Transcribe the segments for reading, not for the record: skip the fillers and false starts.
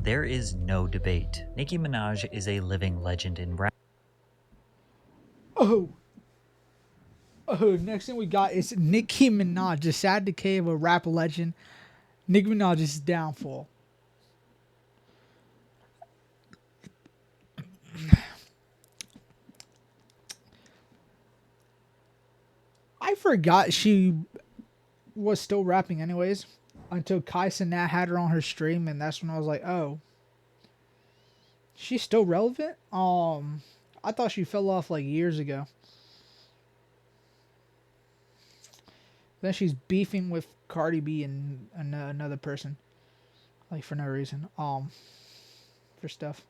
There is no debate. Nicki Minaj is a living legend in rap. Oh, next thing we got is Nicki Minaj, the sad decay of a rap legend. Nicki Minaj's downfall. I forgot she was still rapping anyways until Kai Cenat had her on her stream, and that's when I was like, oh, she's still relevant. I thought she fell off like years ago. Then she's beefing with Cardi B and another person, like for no reason. For stuff.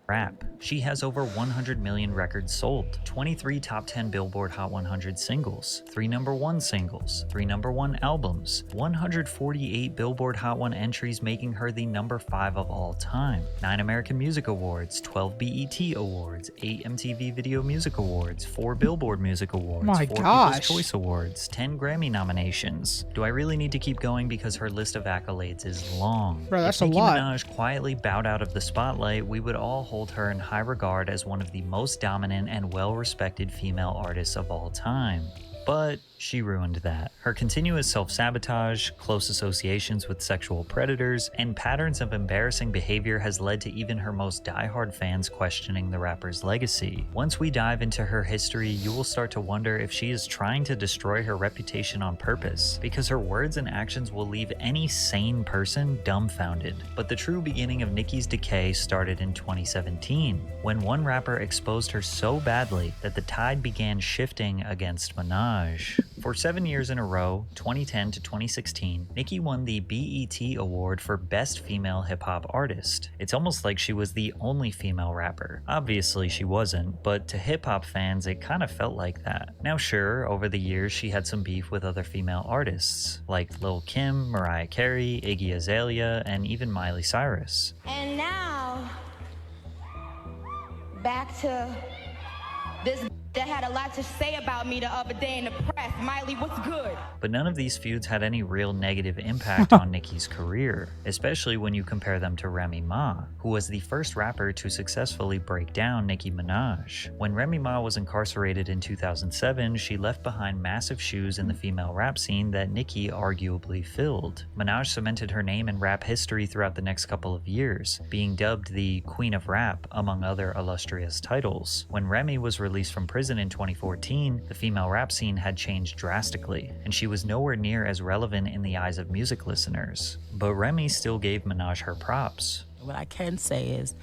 Rap. She has over 100 million records sold, 23 top 10 Billboard Hot 100 singles, 3 #1 singles, 3 #1 albums, 148 Billboard Hot 1 entries, making her the #5 of all time, 9 American Music Awards, 12 BET Awards, 8 MTV Video Music Awards, 4 Billboard Music Awards, My 4 gosh. People's Choice Awards, 10 Grammy nominations. Do I really need to keep going because her list of accolades is long? Bro, that's if a Nicki lot. Minaj quietly bowed out of the spotlight, we would all hold her in high regard as one of the most dominant and well-respected female artists of all time. But she ruined that. Her continuous self-sabotage, close associations with sexual predators, and patterns of embarrassing behavior has led to even her most diehard fans questioning the rapper's legacy. Once we dive into her history, you will start to wonder if she is trying to destroy her reputation on purpose, because her words and actions will leave any sane person dumbfounded. But the true beginning of Nicki's decay started in 2017, when one rapper exposed her so badly that the tide began shifting against Minaj. For 7 years in a row, 2010 to 2016, Nicki won the BET Award for Best Female Hip Hop Artist. It's almost like she was the only female rapper. Obviously she wasn't, but to hip hop fans it kind of felt like that. Now sure, over the years she had some beef with other female artists, like Lil' Kim, Mariah Carey, Iggy Azalea, and even Miley Cyrus. And now, back to this that had a lot to say about me the other day in the press. Miley, what's good? But none of these feuds had any real negative impact on Nicki's career, especially when you compare them to Remy Ma, who was the first rapper to successfully break down Nicki Minaj. When Remy Ma was incarcerated in 2007, she left behind massive shoes in the female rap scene that Nicki arguably filled. Minaj cemented her name in rap history throughout the next couple of years, being dubbed the Queen of Rap, among other illustrious titles. When Remy was released from prison in 2014, the female rap scene had changed drastically, and she was nowhere near as relevant in the eyes of music listeners. But Remy still gave Minaj her props. What I can say is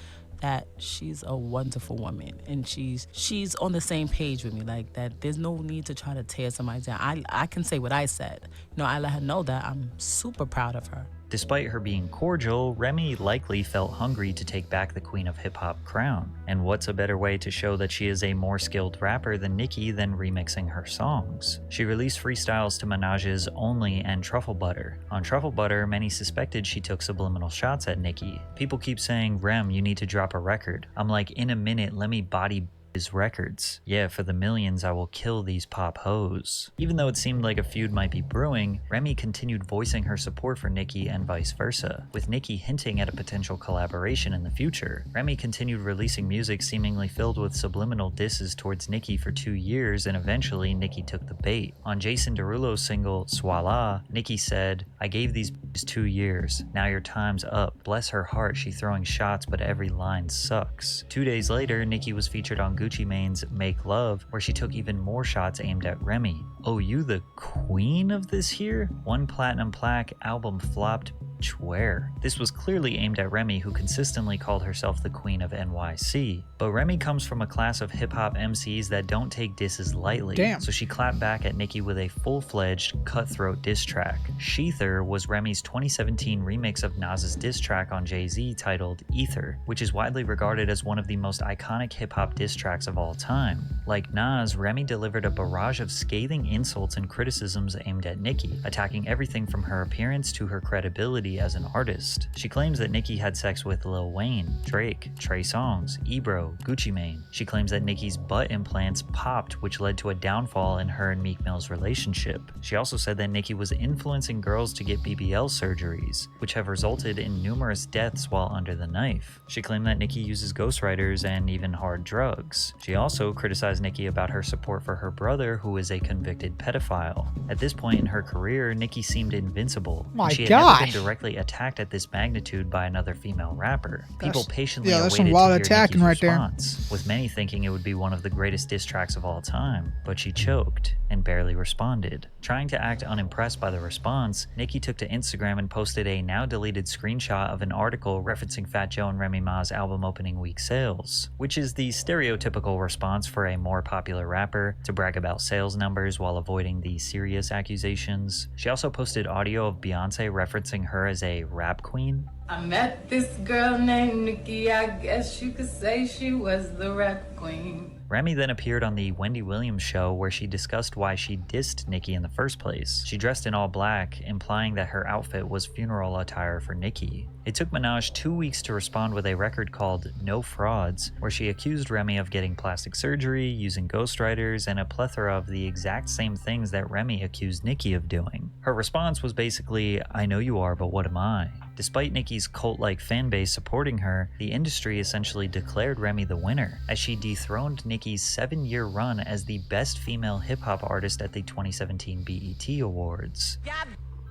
that she's a wonderful woman, and she's on the same page with me, like that there's no need to try to tear somebody down. I can say what I said. I let her know that I'm super proud of her. Despite her being cordial, Remy likely felt hungry to take back the Queen of Hip-Hop crown. And what's a better way to show that she is a more skilled rapper than Nicki than remixing her songs? She released freestyles to Minaj's Only and Truffle Butter. On Truffle Butter, many suspected she took subliminal shots at Nicki. People keep saying, "Rem, you need to drop a record." I'm like, in a minute, let me body his records. Yeah, for the millions, I will kill these pop hoes. Even though it seemed like a feud might be brewing, Remy continued voicing her support for Nicki and vice versa, with Nicki hinting at a potential collaboration in the future. Remy continued releasing music seemingly filled with subliminal disses towards Nicki for 2 years, and eventually Nicki took the bait. On Jason Derulo's single, Swala, Nicki said, "I gave these 2 years. Now your time's up. Bless her heart, she throwing shots, but every line sucks." 2 days later, Nicki was featured on Gucci Mane's Make Love, where she took even more shots aimed at Remy. "Oh, you the queen of this here? 1 platinum plaque, album flopped, where?" This was clearly aimed at Remy, who consistently called herself the queen of NYC. But Remy comes from a class of hip-hop MCs that don't take disses lightly. Damn. So she clapped back at Nicki with a full-fledged cutthroat diss track. Sheether was Remy's 2017 remix of Nas's diss track on Jay-Z titled Ether, which is widely regarded as one of the most iconic hip-hop diss tracks of all time. Like Nas, Remy delivered a barrage of scathing insults and criticisms aimed at Nicki, attacking everything from her appearance to her credibility ability as an artist. She claims that Nicki had sex with Lil Wayne, Drake, Trey Songz, Ebro, Gucci Mane. She claims that Nicki's butt implants popped, which led to a downfall in her and Meek Mill's relationship. She also said that Nicki was influencing girls to get BBL surgeries, which have resulted in numerous deaths while under the knife. She claimed that Nicki uses ghostwriters and even hard drugs. She also criticized Nicki about her support for her brother, who is a convicted pedophile. At this point in her career, Nicki seemed invincible. My she had never been gosh. directly attacked at this magnitude by another female rapper. People patiently that's some awaited wild to hear attacking Nicki's right there. response, with many thinking it would be one of the greatest diss tracks of all time, but she choked and barely responded. Trying to act unimpressed by the response, Nicki took to Instagram and posted a now deleted screenshot of an article referencing Fat Joe and Remy Ma's album opening week sales, which is the stereotypical response for a more popular rapper to brag about sales numbers while avoiding the serious accusations. She also posted audio of Beyonce referencing her as a rap queen. I met this girl named Niki, I guess you could say she was the rap queen. Remy then appeared on the Wendy Williams show where she discussed why she dissed Nicki in the first place. She dressed in all black, implying that her outfit was funeral attire for Nicki. It took Minaj 2 weeks to respond with a record called No Frauds, where she accused Remy of getting plastic surgery, using ghostwriters, and a plethora of the exact same things that Remy accused Nicki of doing. Her response was basically, "I know you are, but what am I?" Despite Nicki's cult-like fanbase supporting her, the industry essentially declared Remy the winner, as she dethroned Nicki's 7-year run as the best female hip-hop artist at the 2017 BET Awards. Y'all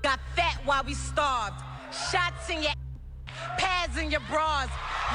got fat while we starved. Shots in your pads in your bras.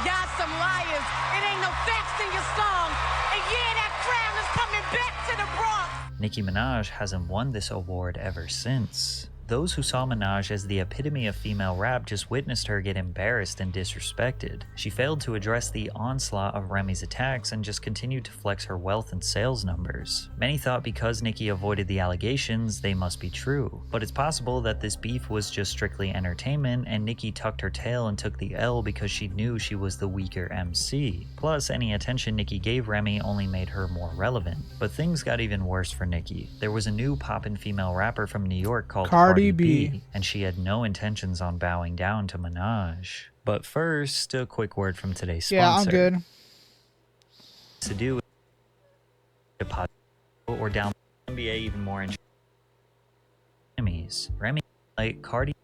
Y'all some liars. It ain't no facts in your song. And yeah, that crown is coming back to the Bronx. Nicki Minaj hasn't won this award ever since. Those who saw Minaj as the epitome of female rap just witnessed her get embarrassed and disrespected. She failed to address the onslaught of Remy's attacks and just continued to flex her wealth and sales numbers. Many thought because Nicki avoided the allegations, they must be true. But it's possible that this beef was just strictly entertainment and Nicki tucked her tail and took the L because she knew she was the weaker MC. Plus, any attention Nicki gave Remy only made her more relevant. But things got even worse for Nicki. There was a new poppin' female rapper from New York called Cardi B, and she had no intentions on bowing down to Minaj. But first, a quick word from today's sponsor. Yeah, I'm good. To do deposit or down NBA even more enemies. Remy, like Cardi.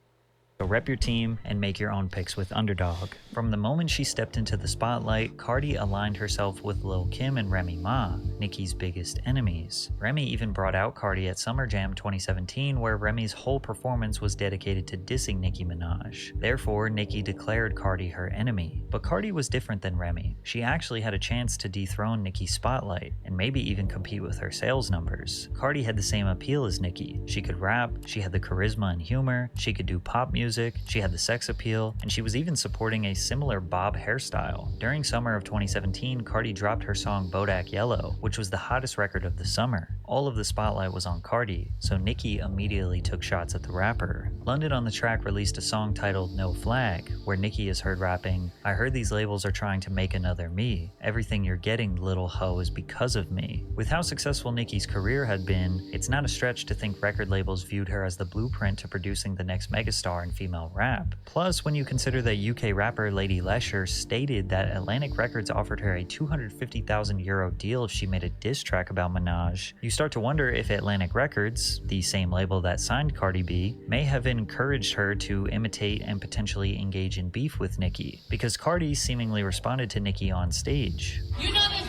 So rep your team and make your own picks with Underdog. From the moment she stepped into the spotlight, Cardi aligned herself with Lil Kim and Remy Ma, Nicki's biggest enemies. Remy even brought out Cardi at Summer Jam 2017, where Remy's whole performance was dedicated to dissing Nicki Minaj. Therefore, Nicki declared Cardi her enemy. But Cardi was different than Remy. She actually had a chance to dethrone Nicki's spotlight, and maybe even compete with her sales numbers. Cardi had the same appeal as Nicki. She could rap, she had the charisma and humor, she could do pop music, she had the sex appeal, and she was even supporting a similar bob hairstyle. During summer of 2017, Cardi dropped her song Bodak Yellow, which was the hottest record of the summer. All of the spotlight was on Cardi, so Nicki immediately took shots at the rapper. London on the Track released a song titled No Flag, where Nicki is heard rapping, "I heard these labels are trying to make another me. Everything you're getting, little hoe, is because of me." With how successful Nicki's career had been, it's not a stretch to think record labels viewed her as the blueprint to producing the next megastar in female rap. Plus, when you consider that UK rapper Lady Lesher stated that Atlantic Records offered her a €250,000 deal if she made a diss track about Minaj, you start to wonder if Atlantic Records, the same label that signed Cardi B, may have encouraged her to imitate and potentially engage in beef with Nicki, because Cardi seemingly responded to Nicki on stage. You know this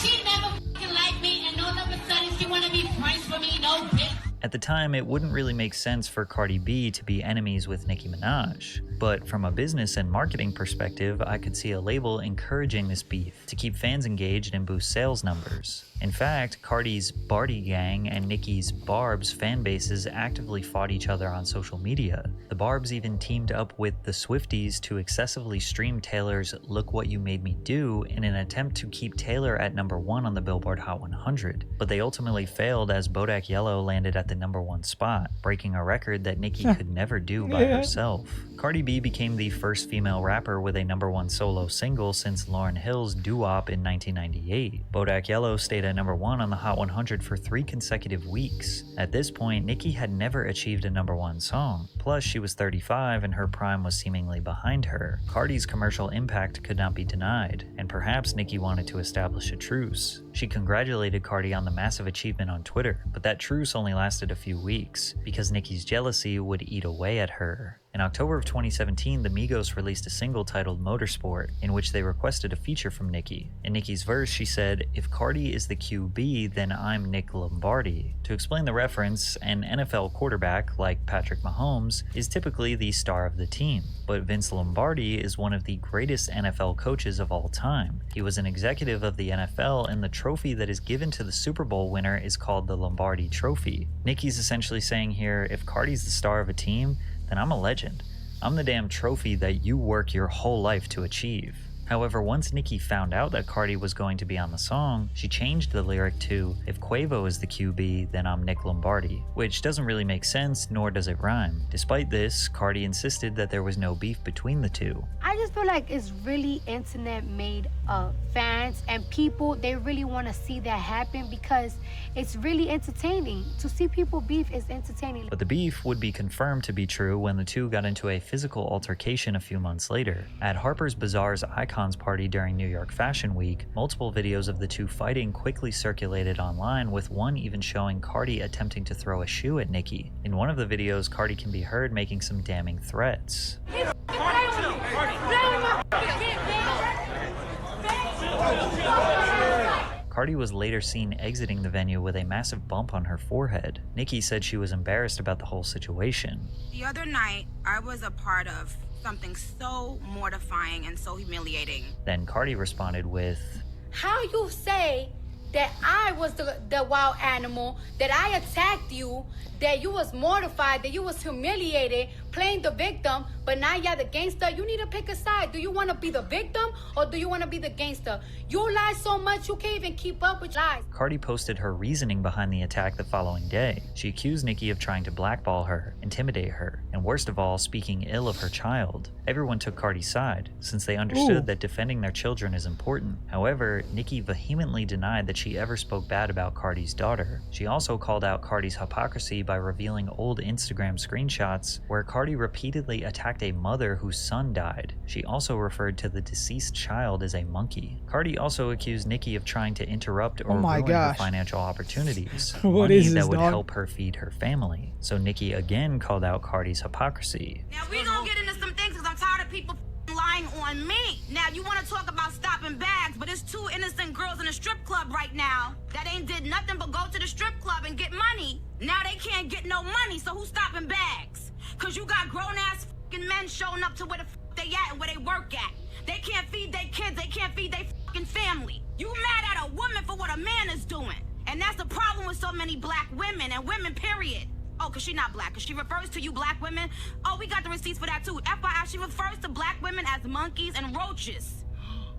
she never fucking liked me, and all of a sudden she wanna be friends with me, no bitch. At the time, it wouldn't really make sense for Cardi B to be enemies with Nicki Minaj. But from a business and marketing perspective, I could see a label encouraging this beef to keep fans engaged and boost sales numbers. In fact, Cardi's Barty Gang and Nicki's Barb's fan bases actively fought each other on social media. The Barbs even teamed up with the Swifties to excessively stream Taylor's Look What You Made Me Do in an attempt to keep Taylor at #1 on the Billboard Hot 100. But they ultimately failed as Bodak Yellow landed at the #1 spot, breaking a record that Nicki could never do by herself. Cardi B became the first female rapper with a #1 solo single since Lauryn Hill's Doo-Wop in 1998. Bodak Yellow stayed at number 1 on the Hot 100 for 3 consecutive weeks. At this point, Nicki had never achieved a number 1 song. Plus, she was 35 and her prime was seemingly behind her. Cardi's commercial impact could not be denied, and perhaps Nicki wanted to establish a truce. She congratulated Cardi on the massive achievement on Twitter, but that truce only lasted a few weeks, because Nicki's jealousy would eat away at her. In October of 2017, the Migos released a single titled Motorsport, in which they requested a feature from Nicki. In Nicki's verse, she said, "If Cardi is the QB, then I'm Nick Lombardi." To explain the reference, an NFL quarterback, like Patrick Mahomes, is typically the star of the team. But Vince Lombardi is one of the greatest NFL coaches of all time. He was an executive of the NFL, and the trophy that is given to the Super Bowl winner is called the Lombardi Trophy. Nicki's essentially saying here, if Cardi's the star of a team, then I'm a legend. I'm the damn trophy that you work your whole life to achieve. However, once Nicki found out that Cardi was going to be on the song, she changed the lyric to, "If Quavo is the QB, then I'm Nick Lombardi," which doesn't really make sense, nor does it rhyme. Despite this, Cardi insisted that there was no beef between the two. I just feel like it's really internet made fans and people, they really want to see that happen because it's really entertaining. To see people beef is entertaining. But the beef would be confirmed to be true when the two got into a physical altercation a few months later. At Harper's Bazaar's Icons party during New York Fashion Week, multiple videos of the two fighting quickly circulated online, with one even showing Cardi attempting to throw a shoe at Nicki. In one of the videos, Cardi can be heard making some damning threats. Cardi was later seen exiting the venue with a massive bump on her forehead. Nicki said she was embarrassed about the whole situation. The other night, I was a part of something so mortifying and so humiliating. Then Cardi responded with, How you say that I was the wild animal, that I attacked you, that you was mortified, that you was humiliated, playing the victim, but now you're the gangster? You need to pick a side. Do you want to be the victim or do you want to be the gangster? You lie so much you can't even keep up with lies. Cardi posted her reasoning behind the attack the following day. She accused Nicki of trying to blackball her, intimidate her, and worst of all, speaking ill of her child. Everyone took Cardi's side, since they understood that defending their children is important. However, Nicki vehemently denied that she ever spoke bad about Cardi's daughter. She also called out Cardi's hypocrisy by revealing old Instagram screenshots where Cardi repeatedly attacked a mother whose son died. She also referred to the deceased child as a monkey. Cardi also accused Nicki of trying to interrupt or ruin her financial opportunities, money that would help her feed her family. So Nicki again called out Cardi's hypocrisy. Now we gonna get into some things because I'm tired of people lying on me. Now you want to talk about stopping bags, but it's two innocent girls in a strip club right now that ain't did nothing but go to the strip club and get money. Now they can't get no money, so who's stopping bags? Cause you got grown-ass men showing up to where the they at and where they work at. They can't feed their kids, they can't feed their family. You mad at a woman for what a man is doing. And that's the problem with so many black women and women, period. Oh, cause she not black, cause she refers to you black women. Oh, we got the receipts for that too. FYI, she refers to black women as monkeys and roaches.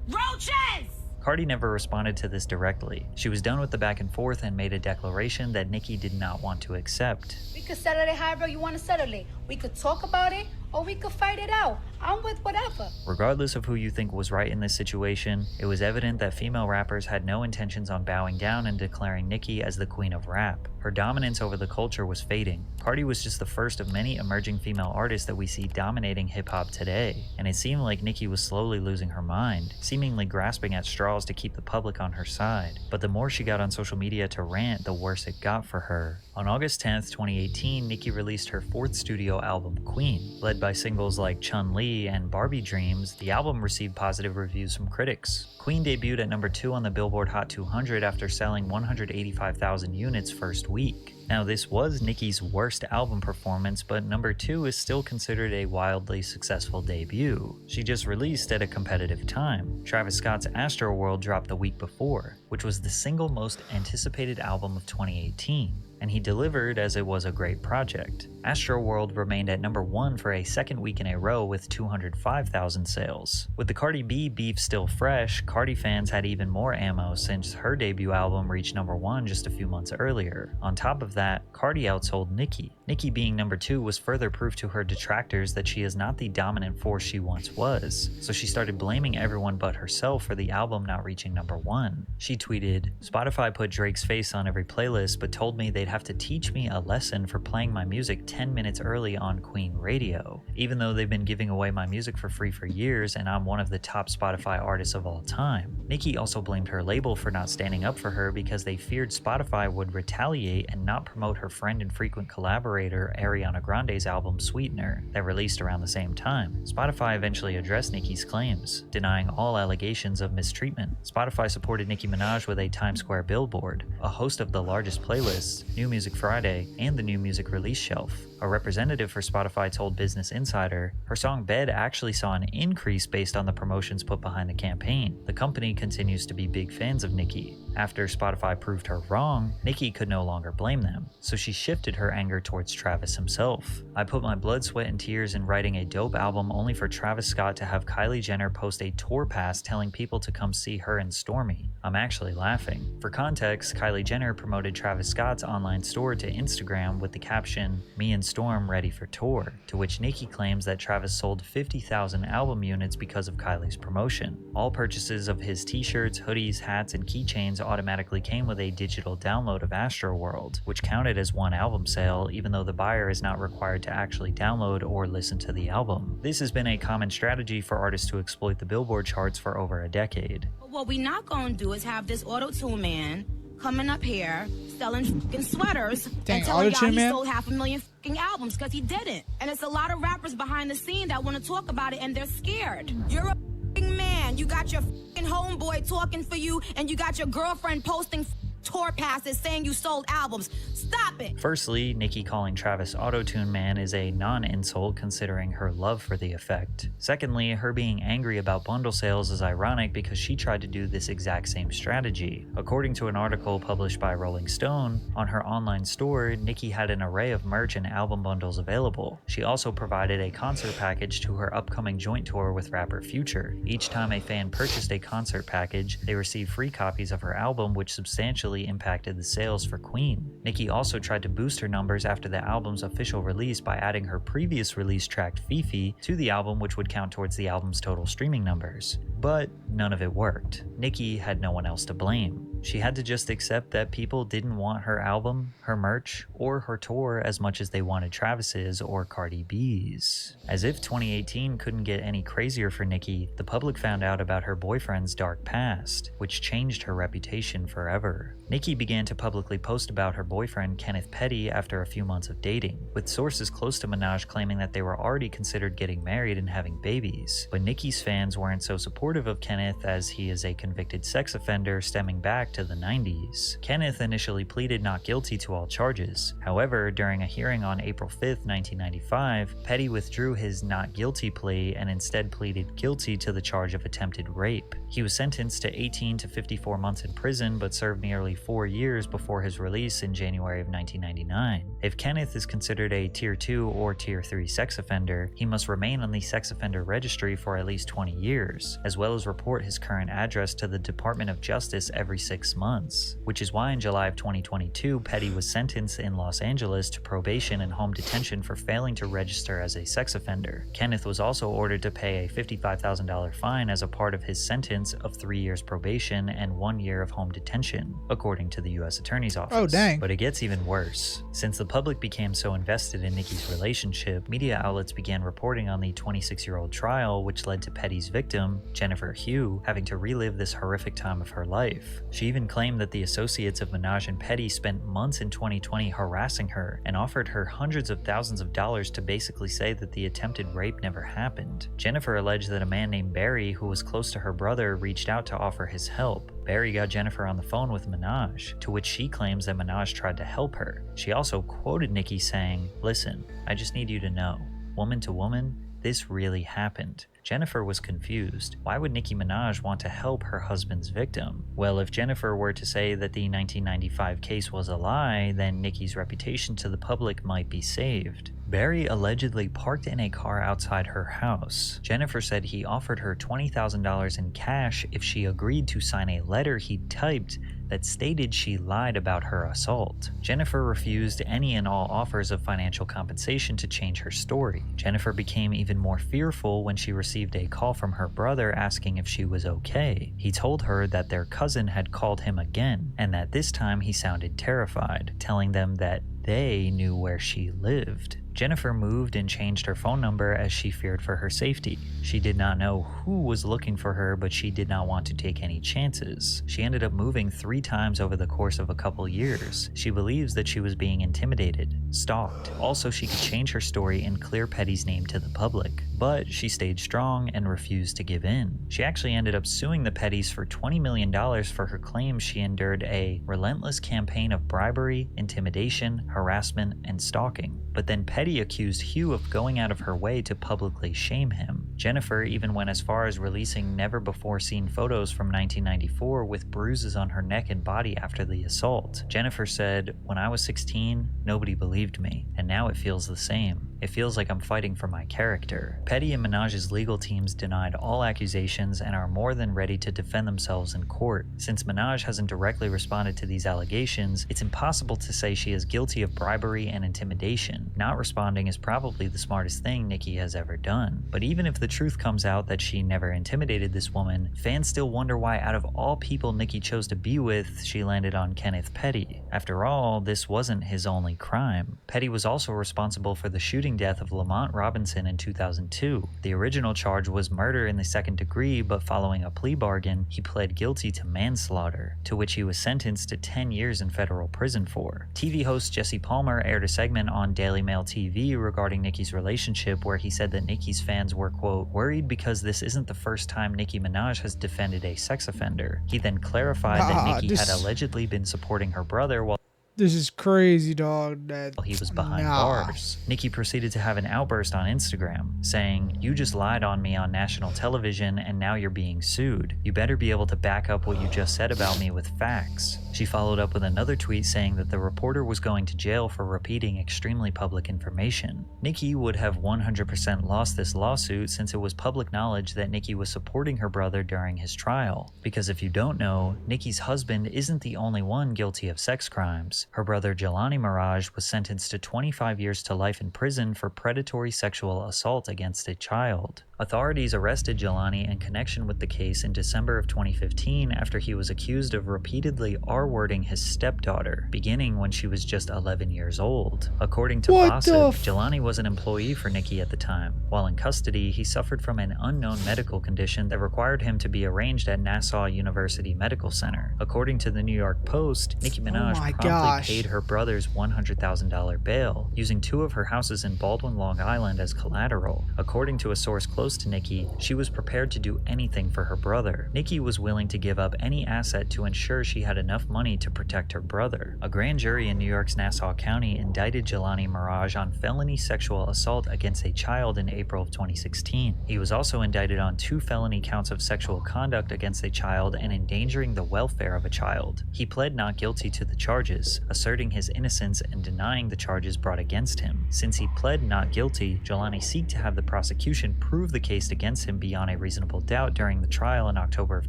Roaches! Cardi never responded to this directly. She was done with the back and forth and made a declaration that Nicki did not want to accept. We could settle it however you want to settle it. We could talk about it or we could fight it out. I'm with whatever. Regardless of who you think was right in this situation, it was evident that female rappers had no intentions on bowing down and declaring Nicki as the queen of rap. Her dominance over the culture was fading. Cardi was just the first of many emerging female artists that we see dominating hip-hop today, and it seemed like Nicki was slowly losing her mind, seemingly grasping at straws to keep the public on her side. But the more she got on social media to rant, the worse it got for her. On August 10th, 2018, Nicki released her fourth studio album, Queen. Led by singles like Chun-Li and Barbie Dreams, the album received positive reviews from critics. Queen debuted at number 2 on the Billboard Hot 200 after selling 185,000 units first week. Now, this was Nicki's worst album performance, but number 2 is still considered a wildly successful debut. She just released at a competitive time. Travis Scott's Astroworld dropped the week before, which was the single most anticipated album of 2018. and he delivered as it was a great project. Astroworld remained at number 1 for a second week in a row with 205,000 sales. With the Cardi B beef still fresh, Cardi fans had even more ammo since her debut album reached number 1 just a few months earlier. On top of that, Cardi outsold Nicki. Nicki being number 2 was further proof to her detractors that she is not the dominant force she once was, so she started blaming everyone but herself for the album not reaching number 1. She tweeted, "Spotify put Drake's face on every playlist but told me they'd have to teach me a lesson for playing my music 10 minutes early on Queen Radio. Even though they've been giving away my music for free for years and I'm one of the top Spotify artists of all time." Nicki also blamed her label for not standing up for her because they feared Spotify would retaliate and not promote her friend and frequent collaborator Ariana Grande's album Sweetener that released around the same time. Spotify eventually addressed Nicki's claims, denying all allegations of mistreatment. Spotify supported Nicki Minaj with a Times Square billboard, a host of the largest playlists, New Music Friday, and the New Music Release Shelf. A representative for Spotify told Business Insider, her song Bed actually saw an increase based on the promotions put behind the campaign. The company continues to be big fans of Nicki. After Spotify proved her wrong, Nicki could no longer blame them, so she shifted her anger towards Travis himself. "I put my blood, sweat, and tears in writing a dope album only for Travis Scott to have Kylie Jenner post a tour pass telling people to come see her and Stormy. I'm actually laughing." For context, Kylie Jenner promoted Travis Scott's online store to Instagram with the caption, "Me and Storm ready for tour," to which Nicki claims that Travis sold 50,000 album units because of Kylie's promotion. All purchases of his t-shirts, hoodies, hats, and keychains automatically came with a digital download of Astroworld, which counted as one album sale even though the buyer is not required to actually download or listen to the album. This has been a common strategy for artists to exploit the Billboard charts for over a decade. What we not gonna do is have this auto-tune man coming up here selling fucking sweaters Dang, and telling y'all auto-tune he man? sold 500,000 fucking albums, because he didn't. And it's a lot of rappers behind the scene that want to talk about it and they're scared. You're a fucking man. You got your fucking homeboy talking for you and you got your girlfriend posting tour passes saying you sold albums. Stop it. Firstly, Nicki calling Travis Auto-Tune Man is a non-insult considering her love for the effect. Secondly, her being angry about bundle sales is ironic because she tried to do this exact same strategy. According to an article published by Rolling Stone, on her online store, Nicki had an array of merch and album bundles available. She also provided a concert package to her upcoming joint tour with rapper Future. Each time a fan purchased a concert package, they received free copies of her album, which substantially impacted the sales for Queen. Nicki also tried to boost her numbers after the album's official release by adding her previous release track Fifi to the album, which would count towards the album's total streaming numbers. But none of it worked. Nicki had no one else to blame. She had to just accept that people didn't want her album, her merch, or her tour as much as they wanted Travis's or Cardi B's. As if 2018 couldn't get any crazier for Nicki, the public found out about her boyfriend's dark past, which changed her reputation forever. Nicki began to publicly post about her boyfriend Kenneth Petty after a few months of dating, with sources close to Minaj claiming that they were already considered getting married and having babies. But Nicki's fans weren't so supportive of Kenneth as he is a convicted sex offender stemming back to the 90s. Kenneth initially pleaded not guilty to all charges. However, during a hearing on April 5th, 1995, Petty withdrew his not guilty plea and instead pleaded guilty to the charge of attempted rape. He was sentenced to 18 to 54 months in prison but served nearly 4 years before his release in January of 1999. If Kenneth is considered a Tier 2 or Tier 3 sex offender, he must remain on the sex offender registry for at least 20 years, as well as report his current address to the Department of Justice every 6 months, which is why in July of 2022, Petty was sentenced in Los Angeles to probation and home detention for failing to register as a sex offender. Kenneth was also ordered to pay a $55,000 fine as a part of his sentence of 3 years probation and 1 year of home detention, according to the U.S. Attorney's Office. Oh, dang. But it gets even worse. Since the public became so invested in Nicki's relationship, media outlets began reporting on the 26-year-old trial, which led to Petty's victim, Jennifer Hugh, having to relive this horrific time of her life. She even claimed that the associates of Minaj and Petty spent months in 2020 harassing her and offered her hundreds of thousands of dollars to basically say that the attempted rape never happened. Jennifer alleged that a man named Barry, who was close to her brother, reached out to offer his help. Barry got Jennifer on the phone with Minaj, to which she claims that Minaj tried to help her. She also quoted Nicki saying, "Listen, I just need you to know, woman to woman, this really happened. Jennifer was confused. Why would Nicki Minaj want to help her husband's victim? Well, if Jennifer were to say that the 1995 case was a lie, then Nicki's reputation to the public might be saved. Barry allegedly parked in a car outside her house. Jennifer said he offered her $20,000 in cash if she agreed to sign a letter he'd typed that stated she lied about her assault. Jennifer refused any and all offers of financial compensation to change her story. Jennifer became even more fearful when she received a call from her brother asking if she was okay. He told her that their cousin had called him again, and that this time he sounded terrified, telling them that they knew where she lived. Jennifer moved and changed her phone number as she feared for her safety. She did not know who was looking for her, but she did not want to take any chances. She ended up moving 3 times over the course of a couple years. She believes that she was being intimidated, stalked. Also, she could change her story and clear Petty's name to the public. But she stayed strong and refused to give in. She actually ended up suing the Pettys for $20 million for her claims she endured a relentless campaign of bribery, intimidation, harassment, and stalking. But then Petty accused Hugh of going out of her way to publicly shame him. Jennifer even went as far as releasing never-before-seen photos from 1994 with bruises on her neck and body after the assault. Jennifer said, "When I was 16, nobody believed me, and now it feels the same. It feels like I'm fighting for my character." Petty and Minaj's legal teams denied all accusations and are more than ready to defend themselves in court. Since Minaj hasn't directly responded to these allegations, it's impossible to say she is guilty of bribery and intimidation. Not responding is probably the smartest thing Nicki has ever done. But even if the truth comes out that she never intimidated this woman, fans still wonder why out of all people Nicki chose to be with, she landed on Kenneth Petty. After all, this wasn't his only crime. Petty was also responsible for the shooting death of Lamont Robinson in 2002. The original charge was murder in the second degree, but following a plea bargain, he pled guilty to manslaughter, to which he was sentenced to 10 years in federal prison for. TV host Jesse Palmer aired a segment on Daily Mail TV regarding Nicki's relationship where he said that Nicki's fans were, quote, worried because this isn't the first time Nicki Minaj has defended a sex offender. He then clarified that Nicki had allegedly been supporting her brother while This is crazy, dog. That he was behind bars. Nicki proceeded to have an outburst on Instagram, saying, "You just lied on me on national television and now you're being sued. You better be able to back up what you just said about me with facts." She followed up with another tweet saying that the reporter was going to jail for repeating extremely public information. Nicki would have 100% lost this lawsuit since it was public knowledge that Nicki was supporting her brother during his trial. Because if you don't know, Nicki's husband isn't the only one guilty of sex crimes. Her brother Jelani Mirage was sentenced to 25 years to life in prison for predatory sexual assault against a child. Authorities arrested Jelani in connection with the case in December of 2015 after he was accused of repeatedly R-wording his stepdaughter, beginning when she was just 11 years old. According to Gossip, Jelani was an employee for Nicki at the time. While in custody, he suffered from an unknown medical condition that required him to be arranged at Nassau University Medical Center. According to the New York Post, Nicki Minaj promptly paid her brother's $100,000 bail, using 2 of her houses in Baldwin, Long Island as collateral. According to a source close to Nicki, she was prepared to do anything for her brother. Nicki was willing to give up any asset to ensure she had enough money to protect her brother. A grand jury in New York's Nassau County indicted Jelani Mirage on felony sexual assault against a child in April of 2016. He was also indicted on 2 felony counts of sexual conduct against a child and endangering the welfare of a child. He pled not guilty to the charges, asserting his innocence and denying the charges brought against him. Since he pled not guilty, Jelani sought to have the prosecution prove the case against him beyond a reasonable doubt during the trial in October of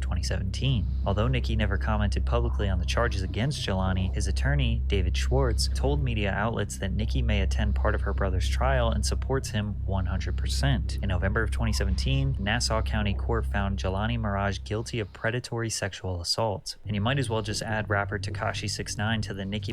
2017. Although Nicki never commented publicly on the charges against Jelani, his attorney, David Schwartz, told media outlets that Nicki may attend part of her brother's trial and supports him 100%. In November of 2017, Nassau County Court found Jelani Mirage guilty of predatory sexual assault. And you might as well just add rapper Tekashi 6ix9ine to the Nicki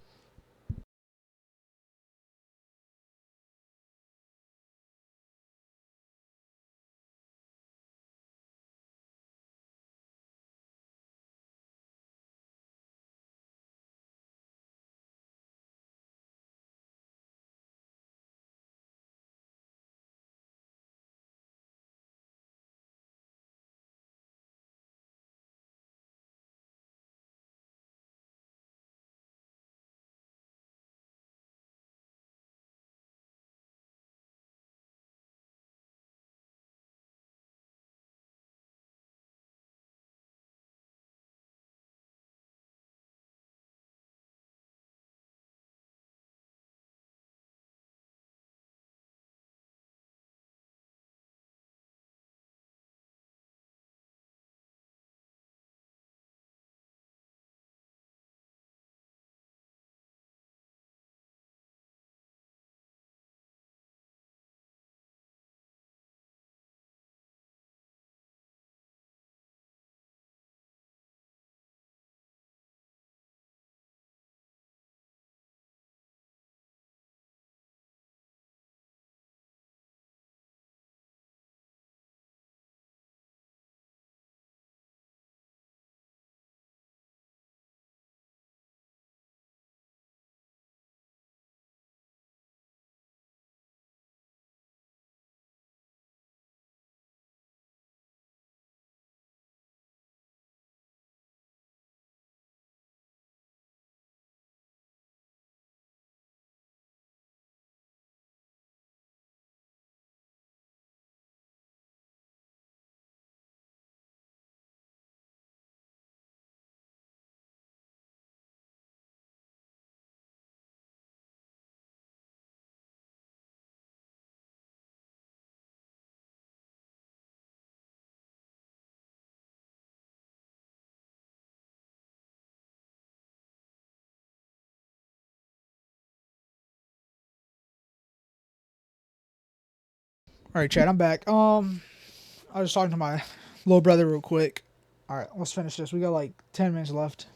All right, Chad, I'm back. I was talking to my little brother real quick. All right, let's finish this. We got like 10 minutes left.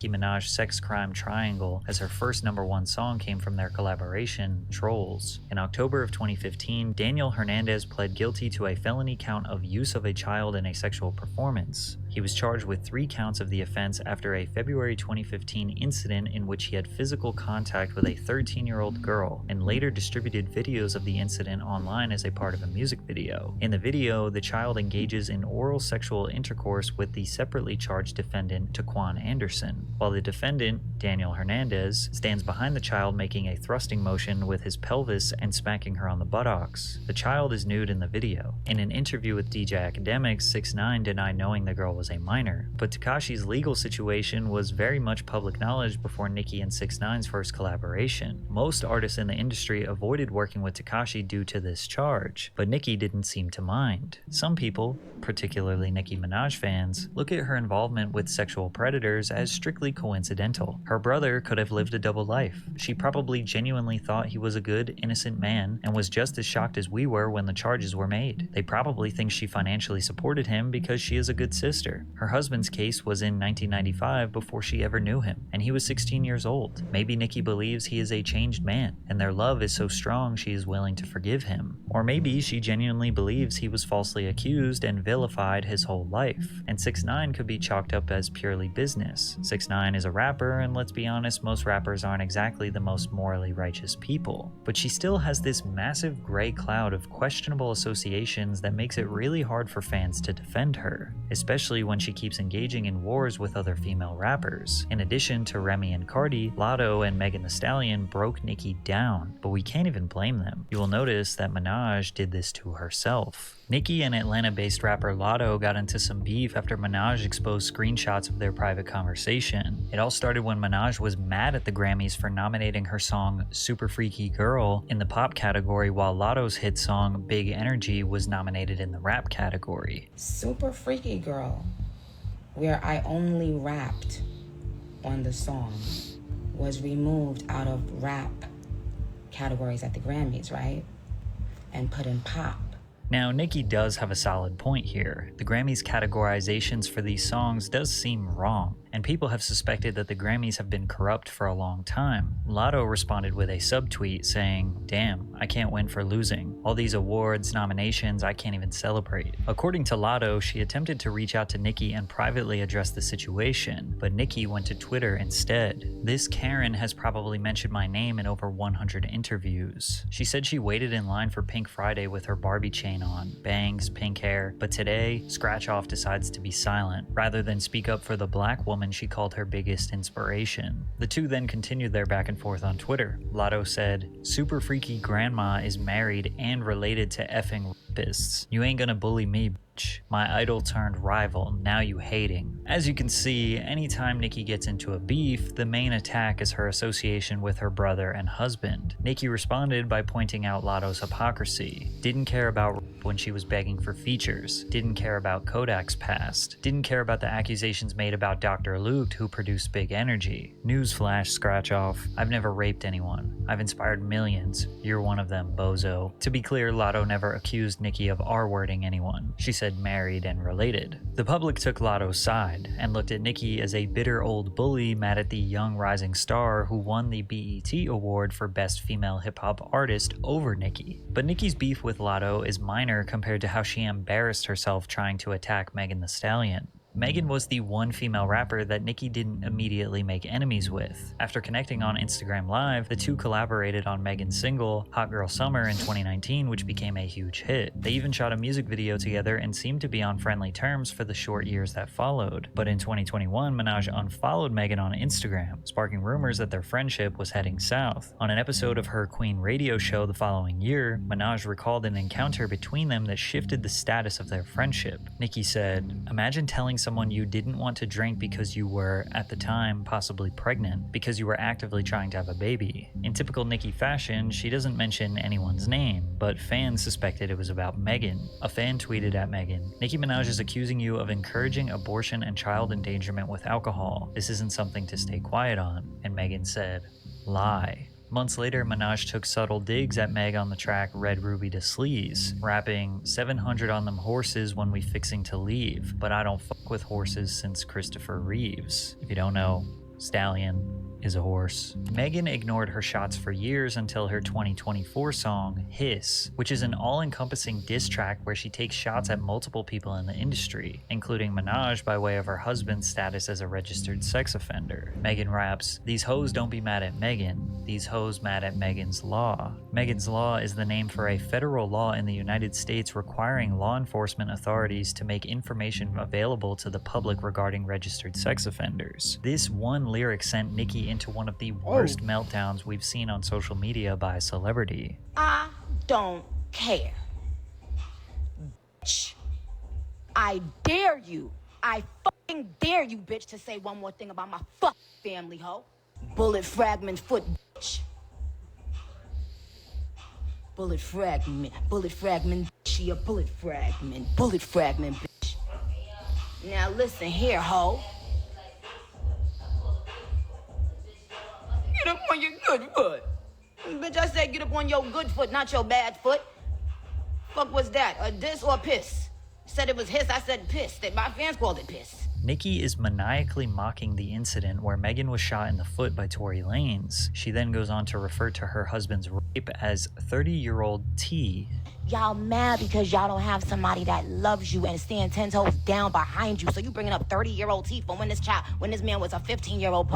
Nicki Minaj Sex Crime Triangle, as her first #1 song came from their collaboration, Trolls. In October of 2015, Daniel Hernandez pled guilty to a felony count of use of a child in a sexual performance. He was charged with 3 counts of the offense after a February 2015 incident in which he had physical contact with a 13-year-old girl and later distributed videos of the incident online as a part of a music video. In the video, the child engages in oral sexual intercourse with the separately charged defendant, Taquan Anderson, while the defendant, Daniel Hernandez, stands behind the child making a thrusting motion with his pelvis and smacking her on the buttocks. The child is nude in the video. In an interview with DJ Academics, 6ix9ine denied knowing the girl was a minor, but Tekashi's legal situation was very much public knowledge before Nicki and 6ix9ine's first collaboration. Most artists in the industry avoided working with Tekashi due to this charge, but Nicki didn't seem to mind. Some people, particularly Nicki Minaj fans, look at her involvement with sexual predators as strictly coincidental. Her brother could have lived a double life. She probably genuinely thought he was a good, innocent man and was just as shocked as we were when the charges were made. They probably think she financially supported him because she is a good sister. Her husband's case was in 1995 before she ever knew him, and he was 16 years old. Maybe Nicki believes he is a changed man, and their love is so strong she is willing to forgive him. Or maybe she genuinely believes he was falsely accused and vilified his whole life, and 6ix9ine could be chalked up as purely business. 6ix9ine is a rapper, and let's be honest, most rappers aren't exactly the most morally righteous people. But she still has this massive gray cloud of questionable associations that makes it really hard for fans to defend her, especially when she keeps engaging in wars with other female rappers. In addition to Remy and Cardi, Latto and Megan Thee Stallion broke Nicki down, but we can't even blame them. You will notice that Minaj did this to herself. Nicki and Atlanta-based rapper Latto got into some beef after Minaj exposed screenshots of their private conversation. It all started when Minaj was mad at the Grammys for nominating her song Super Freaky Girl in the pop category, while Latto's hit song Big Energy was nominated in the rap category. Super Freaky Girl, where I only rapped on the song, was removed out of rap categories at the Grammys, right? And put in pop. Now, Nicki does have a solid point here. The Grammys' categorizations for these songs does seem wrong, and people have suspected that the Grammys have been corrupt for a long time. Latto responded with a subtweet saying, "Damn, I can't win for losing. All these awards, nominations, I can't even celebrate." According to Latto, she attempted to reach out to Nicki and privately address the situation, but Nicki went to Twitter instead. "This Karen has probably mentioned my name in over 100 interviews. She said she waited in line for Pink Friday with her Barbie chain on, bangs, pink hair, but today, Scratch Off decides to be silent. Rather than speak up for the black woman she called her biggest inspiration." The two then continued their back and forth on Twitter. Latto said, "Super Freaky Grandma is married and related to effing rapists. You ain't gonna bully me, bitch. My idol turned rival, now you hating." As you can see, anytime Nicki gets into a beef, the main attack is her association with her brother and husband. Nicki responded by pointing out Latto's hypocrisy. Didn't care about rap when she was begging for features. Didn't care about Kodak's past. Didn't care about the accusations made about Dr. Luke, who produced Big Energy. Newsflash, Scratch Off. I've never raped anyone. I've inspired millions. You're one of them, bozo. To be clear, Latto never accused Nicki of R-wording anyone. She said married and related. The public took Latto's side and looked at Nicki as a bitter old bully mad at the young rising star who won the BET Award for Best Female Hip-Hop Artist over Nicki. But Nicki's beef with Latto is minor compared to how she embarrassed herself trying to attack Megan Thee Stallion. Megan was the one female rapper that Nicki didn't immediately make enemies with. After connecting on Instagram Live, the two collaborated on Megan's single, Hot Girl Summer, in 2019, which became a huge hit. They even shot a music video together and seemed to be on friendly terms for the short years that followed. But in 2021, Minaj unfollowed Megan on Instagram, sparking rumors that their friendship was heading south. On an episode of her Queen radio show the following year, Minaj recalled an encounter between them that shifted the status of their friendship. Nicki said, "Imagine telling someone you didn't want to drink because you were, at the time, possibly pregnant, because you were actively trying to have a baby." In typical Nicki fashion, she doesn't mention anyone's name, but fans suspected it was about Megan. A fan tweeted at Megan, "Nicki Minaj is accusing you of encouraging abortion and child endangerment with alcohol. This isn't something to stay quiet on." And Megan said, "Lie." Months later, Minaj took subtle digs at Meg on the track Red Ruby to Sleaze, rapping 700 on them horses when we fixing to leave, but I don't fuck with horses since Christopher Reeves. If you don't know, Stallion is a horse. Megan ignored her shots for years until her 2024 song, Hiss, which is an all-encompassing diss track where she takes shots at multiple people in the industry, including Minaj by way of her husband's status as a registered sex offender. Megan raps, "These hoes don't be mad at Megan, these hoes mad at Megan's Law." Megan's Law is the name for a federal law in the United States requiring law enforcement authorities to make information available to the public regarding registered sex offenders. This one lyric sent Niki into one of the worst meltdowns we've seen on social media by a celebrity. I don't care. Bitch. I dare you. I fucking dare you, bitch, to say one more thing about my fucking family, ho. Bullet fragment foot, bitch. Bullet fragment, she a bullet fragment, bitch. Now listen here, ho. Get up on your good foot. Bitch, I said get up on your good foot, not your bad foot. Fuck was that, a diss or piss? Said it was hiss, I said piss. My fans called it piss. Niki is maniacally mocking the incident where Megan was shot in the foot by Tory Lanez. She then goes on to refer to her husband's rape as 30-year-old T. Y'all mad because y'all don't have somebody that loves you and stand 10 toes down behind you. So you bringing up 30-year-old T for when this man was a 15-year-old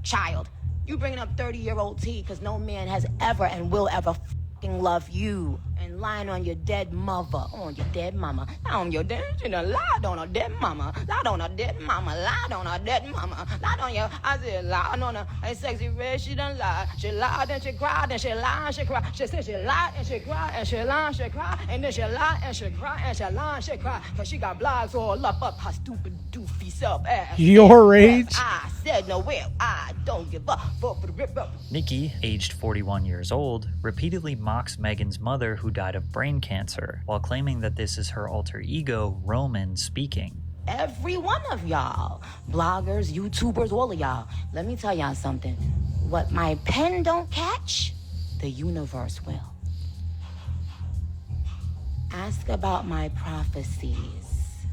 child. You bringing up 30-year-old T because no man has ever and will ever fucking love you. And lying on your dead mother, on your dead mama. On your dead, you know, lied on a dead mama. Lied on a dead mama, lied on a dead mama. Lied on your, I said lied on her. Hey, sexy red, she done lied. She lied and she cried, and she lied and she cried. She said she lied and she cried, and she lied and she cried. And then she lied and she cried, and she lied and she cried. Cause she got blogs all up her stupid doofy self ass. Your rage? I said no, well, I don't give up. Niki, aged 41 years old, repeatedly mocks Megan's mother who died of brain cancer, while claiming that this is her alter ego, Roman, speaking. Every one of y'all, bloggers, YouTubers, all of y'all, let me tell y'all something. What my pen don't catch, the universe will. Ask about my prophecies.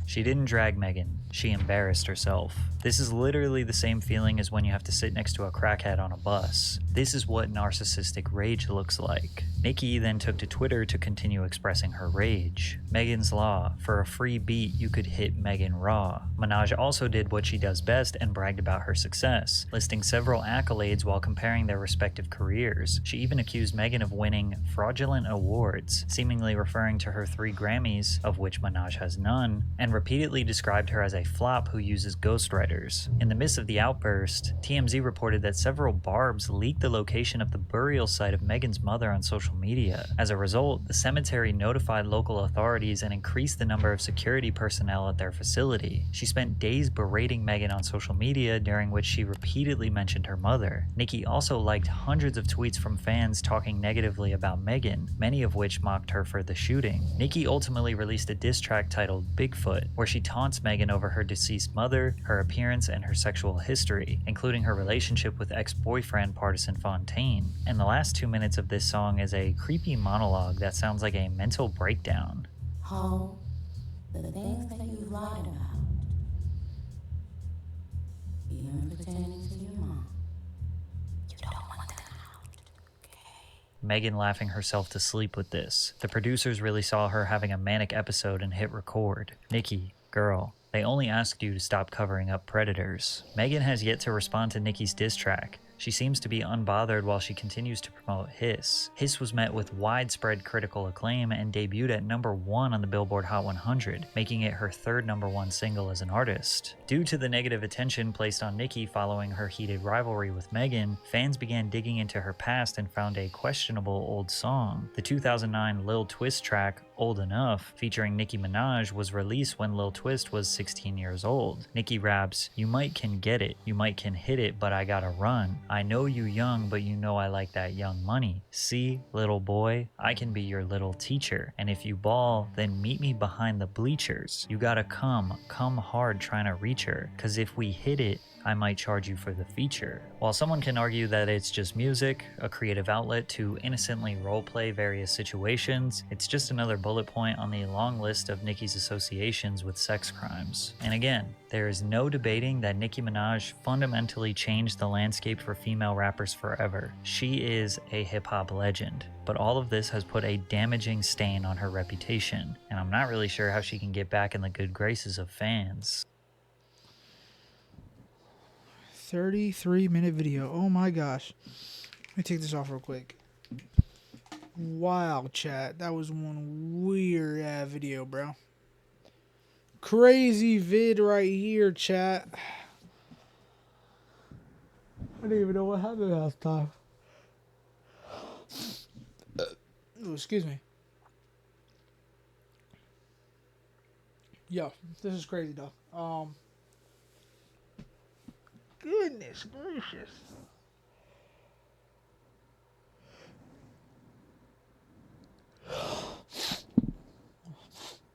She didn't drag Megan, she embarrassed herself. This is literally the same feeling as when you have to sit next to a crackhead on a bus. This is what narcissistic rage looks like. Niki then took to Twitter to continue expressing her rage. Megan's Law, for a free beat you could hit Megan raw. Minaj also did what she does best and bragged about her success, listing several accolades while comparing their respective careers. She even accused Megan of winning fraudulent awards, seemingly referring to her 3 Grammys, of which Minaj has none, and repeatedly described her as a flop who uses ghostwriters. In the midst of the outburst, TMZ reported that several barbs leaked the location of the burial site of Megan's mother on social media. As a result, the cemetery notified local authorities and increased the number of security personnel at their facility. She spent days berating Megan on social media, during which she repeatedly mentioned her mother. Niki also liked hundreds of tweets from fans talking negatively about Megan, many of which mocked her for the shooting. Niki ultimately released a diss track titled Bigfoot, where she taunts Megan over her deceased mother, her appearance, and her sexual history, including her relationship with ex-boyfriend Partisan Fontaine. And the last 2 minutes of this song is a creepy monologue that sounds like a mental breakdown. Ho, the things that you lied about, even pertaining to your mom, you don't want them out, okay? Megan laughing herself to sleep with this. The producers really saw her having a manic episode and hit record. Niki, girl, they only asked you to stop covering up predators. Megan has yet to respond to Niki's diss track. She seems to be unbothered while she continues to promote Hiss. Hiss was met with widespread critical acclaim and debuted at #1 on the Billboard Hot 100, making it her 3rd #1 single as an artist. Due to the negative attention placed on Niki following her heated rivalry with Megan, fans began digging into her past and found a questionable old song. The 2009 Lil Twist track, Old Enough, featuring Nicki Minaj, was released when Lil Twist was 16 years old. Nicki raps, "You might can get it, you might can hit it, but I gotta run. I know you young, but you know I like that young money. See, little boy, I can be your little teacher. And if you ball, then meet me behind the bleachers. You gotta come hard trying to reach her. Cause if we hit it, I might charge you for the feature." While someone can argue that it's just music, a creative outlet to innocently roleplay various situations, it's just another bullet point on the long list of Nicki's associations with sex crimes. And again, there is no debating that Nicki Minaj fundamentally changed the landscape for female rappers forever. She is a hip-hop legend. But all of this has put a damaging stain on her reputation, and I'm not really sure how she can get back in the good graces of fans. 33-minute video. Oh my gosh. Let me take this off real quick. Wow, chat. That was one weird ass video, bro. Crazy vid right here, chat. I didn't even know what happened last time. Oh, excuse me. Yo, this is crazy though. Goodness gracious.